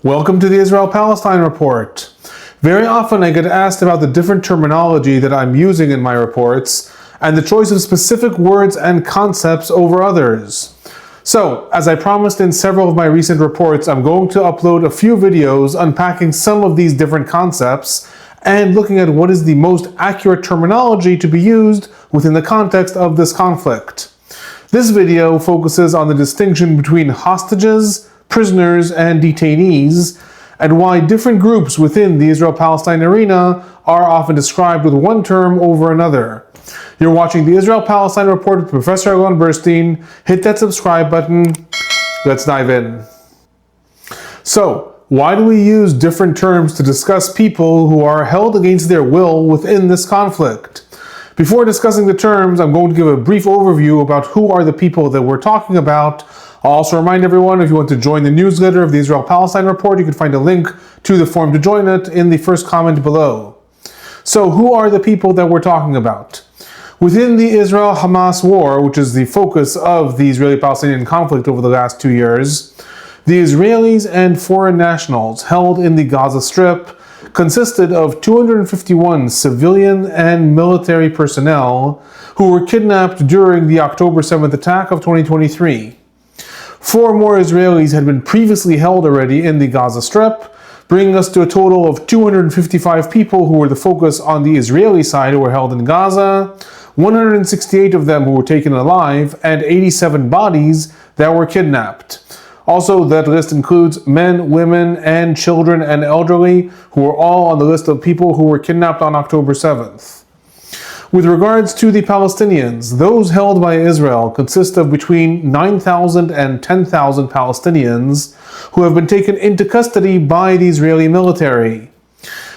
Welcome to the Israel-Palestine Report. Very often I get asked about the different terminology that I'm using in my reports and the choice of specific words and concepts over others. So, as I promised in several of my recent reports, I'm going to upload a few videos unpacking some of these different concepts and looking at what is the most accurate terminology to be used within the context of this conflict. This video focuses on the distinction between hostages, prisoners, and detainees, and why different groups within the Israel-Palestine arena are often described with one term over another. You're watching the Israel-Palestine Report with Professor Alon Burstein. Hit that subscribe button. Let's dive in. So, why do we use different terms to discuss people who are held against their will within this conflict? Before discussing the terms, I'm going to give a brief overview about who are the people that we're talking about. I'll also remind everyone, if you want to join the newsletter of the Israel-Palestine Report, you can find a link to the form to join it in the first comment below. So, who are the people that we're talking about? Within the Israel-Hamas War, which is the focus of the Israeli-Palestinian conflict over the last 2 years, the Israelis and foreign nationals held in the Gaza Strip consisted of 251 civilian and military personnel who were kidnapped during the October 7th attack of 2023. 4 more Israelis had been previously held already in the Gaza Strip, bringing us to a total of 255 people who were the focus on the Israeli side who were held in Gaza, 168 of them who were taken alive, and 87 bodies that were kidnapped. Also, that list includes men, women, and children and elderly, who were all on the list of people who were kidnapped on October 7th. With regards to the Palestinians, those held by Israel consist of between 9,000 and 10,000 Palestinians who have been taken into custody by the Israeli military.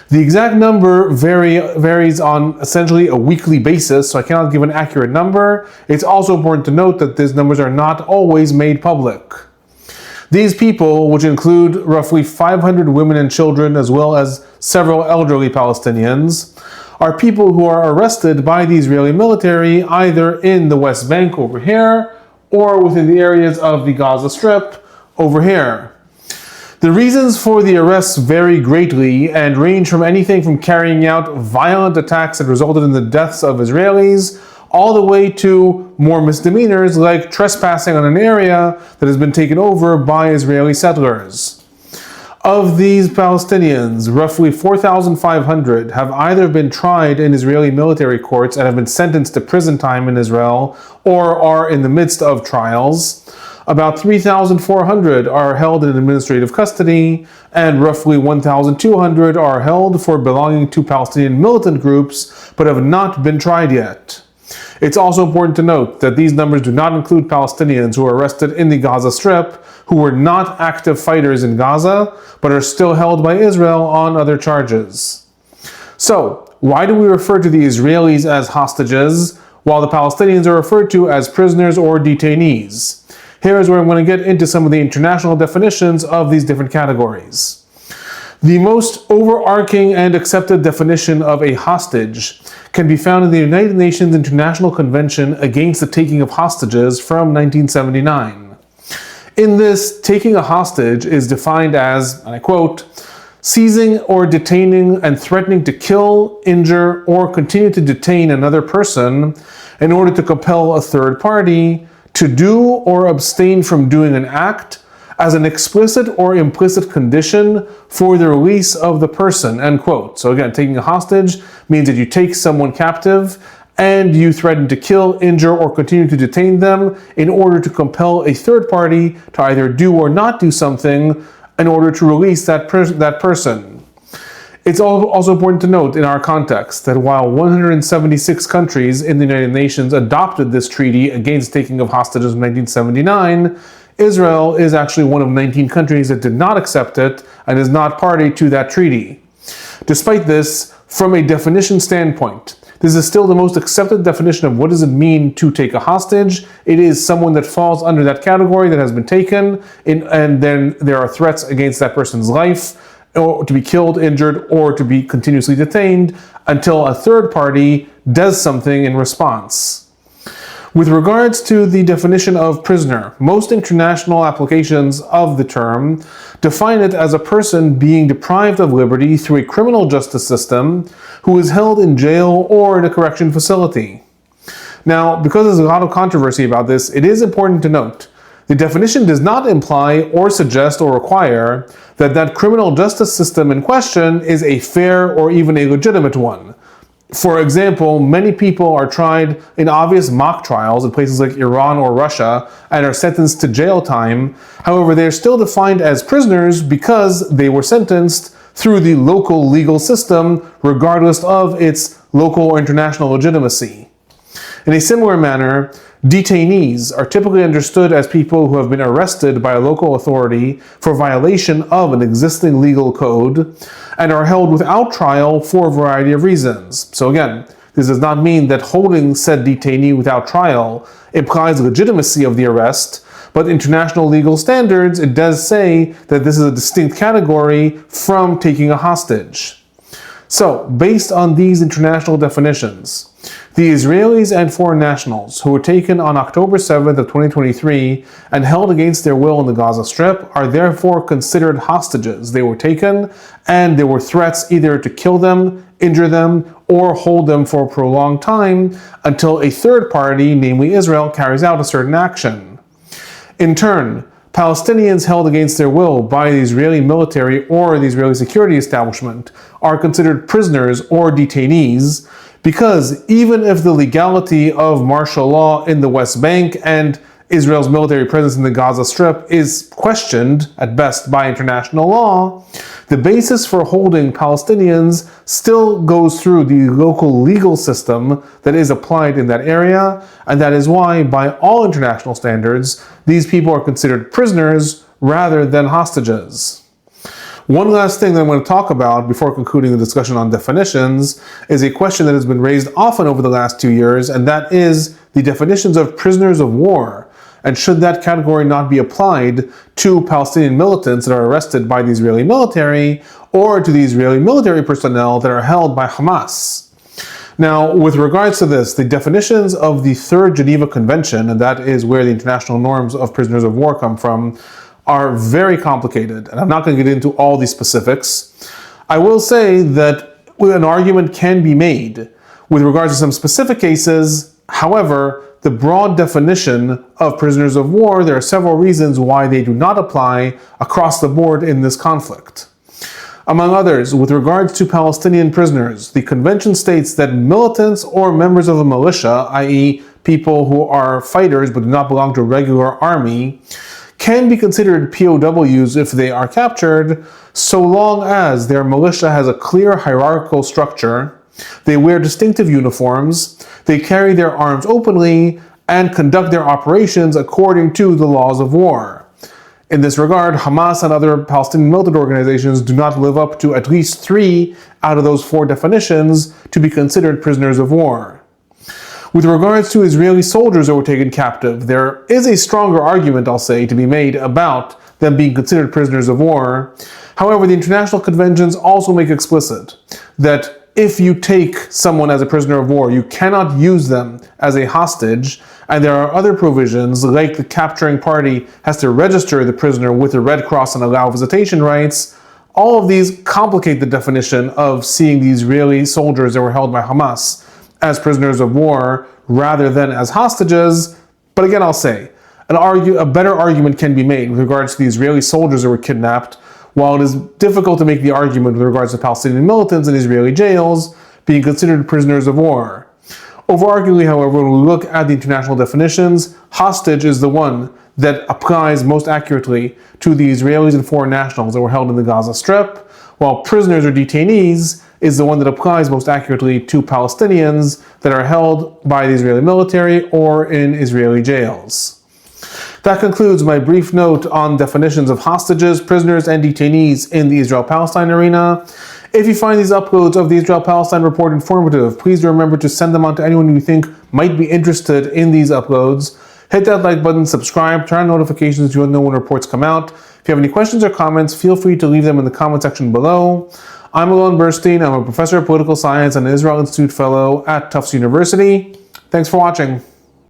The exact number varies on essentially a weekly basis, so I cannot give an accurate number. It's also important to note that these numbers are not always made public. These people, which include roughly 500 women and children as well as several elderly Palestinians, are people who are arrested by the Israeli military either in the West Bank over here or within the areas of the Gaza Strip over here. The reasons for the arrests vary greatly and range from anything from carrying out violent attacks that resulted in the deaths of Israelis all the way to more misdemeanors like trespassing on an area that has been taken over by Israeli settlers. Of these Palestinians, roughly 4,500 have either been tried in Israeli military courts and have been sentenced to prison time in Israel or are in the midst of trials. About 3,400 are held in administrative custody, and roughly 1,200 are held for belonging to Palestinian militant groups but have not been tried yet. It's also important to note that these numbers do not include Palestinians who are arrested in the Gaza Strip who were not active fighters in Gaza but are still held by Israel on other charges. So, why do we refer to the Israelis as hostages while the Palestinians are referred to as prisoners or detainees? Here is where I'm going to get into some of the international definitions of these different categories. The most overarching and accepted definition of a hostage can be found in the United Nations International Convention Against the Taking of Hostages from 1979. In this, taking a hostage is defined as, and I quote, seizing or detaining and threatening to kill, injure, or continue to detain another person in order to compel a third party to do or abstain from doing an act as an explicit or implicit condition for the release of the person, end quote. So again, taking a hostage means that you take someone captive and you threaten to kill, injure, or continue to detain them in order to compel a third party to either do or not do something in order to release that person. It's also important to note in our context that while 176 countries in the United Nations adopted this treaty against taking of hostages in 1979, Israel is actually one of 19 countries that did not accept it and is not party to that treaty. Despite this, from a definition standpoint, this is still the most accepted definition of what does it mean to take a hostage. It is someone that falls under that category that has been taken, and then there are threats against that person's life, or to be killed, injured, or to be continuously detained until a third party does something in response. With regards to the definition of prisoner, most international applications of the term define it as a person being deprived of liberty through a criminal justice system who is held in jail or in a correction facility. Now, because there's a lot of controversy about this, it is important to note the definition does not imply or suggest or require that that criminal justice system in question is a fair or even a legitimate one. For example, many people are tried in obvious mock trials in places like Iran or Russia and are sentenced to jail time. However, they are still defined as prisoners because they were sentenced through the local legal system, regardless of its local or international legitimacy. In a similar manner, detainees are typically understood as people who have been arrested by a local authority for violation of an existing legal code and are held without trial for a variety of reasons. So again, this does not mean that holding said detainee without trial implies legitimacy of the arrest, but international legal standards, it does say that this is a distinct category from taking a hostage. So, based on these international definitions, the Israelis and foreign nationals who were taken on October 7th of 2023 and held against their will in the Gaza Strip are therefore considered hostages. They were taken and there were threats either to kill them, injure them, or hold them for a prolonged time until a third party, namely Israel, carries out a certain action. In turn, Palestinians held against their will by the Israeli military or the Israeli security establishment are considered prisoners or detainees because even if the legality of martial law in the West Bank and Israel's military presence in the Gaza Strip is questioned at best by international law, the basis for holding Palestinians still goes through the local legal system that is applied in that area, and that is why, by all international standards, these people are considered prisoners rather than hostages. One last thing that I'm going to talk about before concluding the discussion on definitions is a question that has been raised often over the last 2 years, and that is the definitions of prisoners of war. And should that category not be applied to Palestinian militants that are arrested by the Israeli military or to the Israeli military personnel that are held by Hamas? Now, with regards to this, the definitions of the Third Geneva Convention, and that is where the international norms of prisoners of war come from, are very complicated. And I'm not going to get into all the specifics. I will say that an argument can be made with regards to some specific cases. However, the broad definition of prisoners of war, there are several reasons why they do not apply across the board in this conflict. Among others, with regards to Palestinian prisoners, the convention states that militants or members of a militia, i.e. people who are fighters but do not belong to a regular army, can be considered POWs if they are captured, so long as their militia has a clear hierarchical structure, they wear distinctive uniforms, they carry their arms openly, and conduct their operations according to the laws of war. In this regard, Hamas and other Palestinian militant organizations do not live up to at least 3 out of those 4 definitions to be considered prisoners of war. With regards to Israeli soldiers that were taken captive, there is a stronger argument, I'll say, to be made about them being considered prisoners of war. However, the international conventions also make explicit that if you take someone as a prisoner of war, you cannot use them as a hostage, and there are other provisions, like the capturing party has to register the prisoner with the Red Cross and allow visitation rights. All of these complicate the definition of seeing the Israeli soldiers that were held by Hamas as prisoners of war rather than as hostages. But again, I'll say, a better argument can be made with regards to the Israeli soldiers that were kidnapped, while it is difficult to make the argument with regards to Palestinian militants in Israeli jails being considered prisoners of war. Overarchingly, however, when we look at the international definitions, hostage is the one that applies most accurately to the Israelis and foreign nationals that were held in the Gaza Strip, while prisoners or detainees is the one that applies most accurately to Palestinians that are held by the Israeli military or in Israeli jails. That concludes my brief note on definitions of hostages, prisoners, and detainees in the Israel-Palestine arena. If you find these uploads of the Israel-Palestine Report informative, please remember to send them on to anyone you think might be interested in these uploads. Hit that like button, subscribe, turn on notifications so you'll know when reports come out. If you have any questions or comments, feel free to leave them in the comment section below. I'm Alon Burstein. I'm a professor of political science and an Israel Institute fellow at Tufts University. Thanks for watching.